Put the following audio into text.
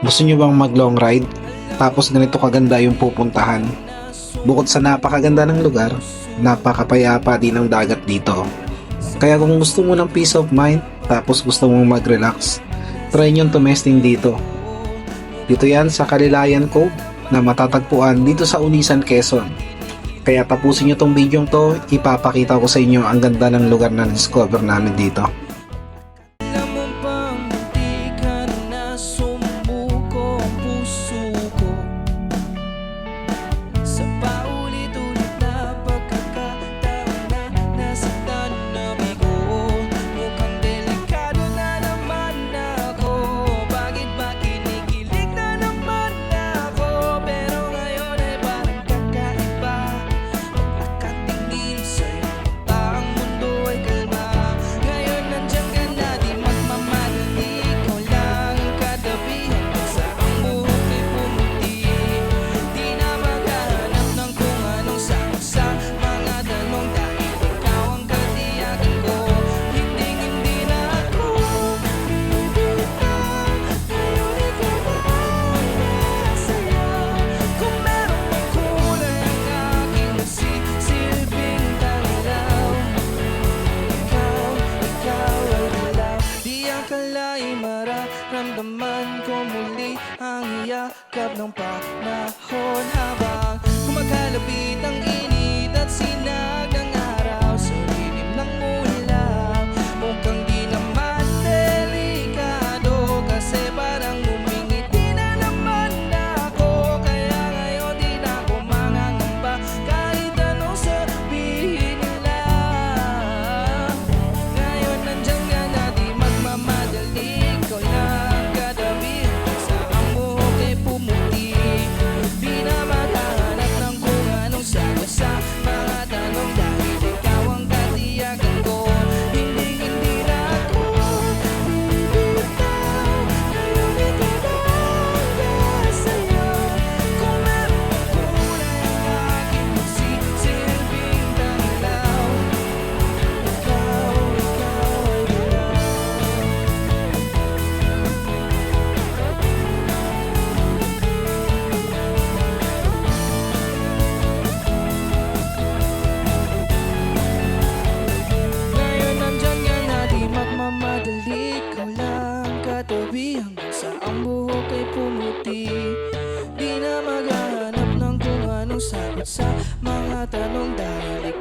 Gusto nyo bang mag long ride? Tapos ganito kaganda yung pupuntahan. Bukod sa napakaganda ng lugar, napakapayapa din ang dagat dito. Kaya kung gusto mo ng peace of mind, tapos gusto mong mag-relax, try nyo tumesting dito. Dito yan sa Kalilayan Cove na matatagpuan dito sa Unisan, Quezon. Kaya tapusin nyo tong video to, ipapakita ko sa inyo ang ganda ng lugar na discover namin dito. Alam mo bang munti ka na sumuko ang puso ko sa paulit-ulit na pagkakataon na nasaktan na bigo. Mukhang delikado na naman ako. Bakit ba kinikilig na naman ako? Pero ngayon ay parang kakaiba. Pagkakatingin sa'yo, ang mundo ay kalma. Ngayon nandiyan ka na, di magmamadali. Ikaw lang ang katabi hanggang sa ang buhok ay pumuti. Di na maghahanap ng kung anong sakot sa mga tanong, dahil ikaw ang katiyakan ko. Hindi na ako bibitaw. Ngayon ikaw ang saya. Kung meron mang kulay ang aking silbing tanglaw, ikaw ay dilaw. Di akalain mararamdaman ko muli ang iyakap ng panahon, habang kumakalapit ang init at sinag ng araw sa lilim ng ulap. Mukhang di naman delikado, kasi parang umingiti na naman ako. Kaya ngayon di na ako mangangamba kahit anong sabihin nila. Ngayon nandiyan ka na, di magmamadali. Ikaw lang katabi hanggang sa ang buhok ay pumuti. Di na maghahanap ng kung anong sagot sa mga tanong, dahil ikaw ang katiyakan ko. Hindi na ako bibitaw. Ngayon ikaw ang sa'yo. Kung meron mang kulay ang aking magsisilbing tanglaw, ikaw ay dilaw. Ngayon nandiyan ka na, di magmamadali. Ikaw lang katabi hanggang sa ang buhok ay pumuti. Di na maghahanap ng kung anong sagot sa mga tanong, dahil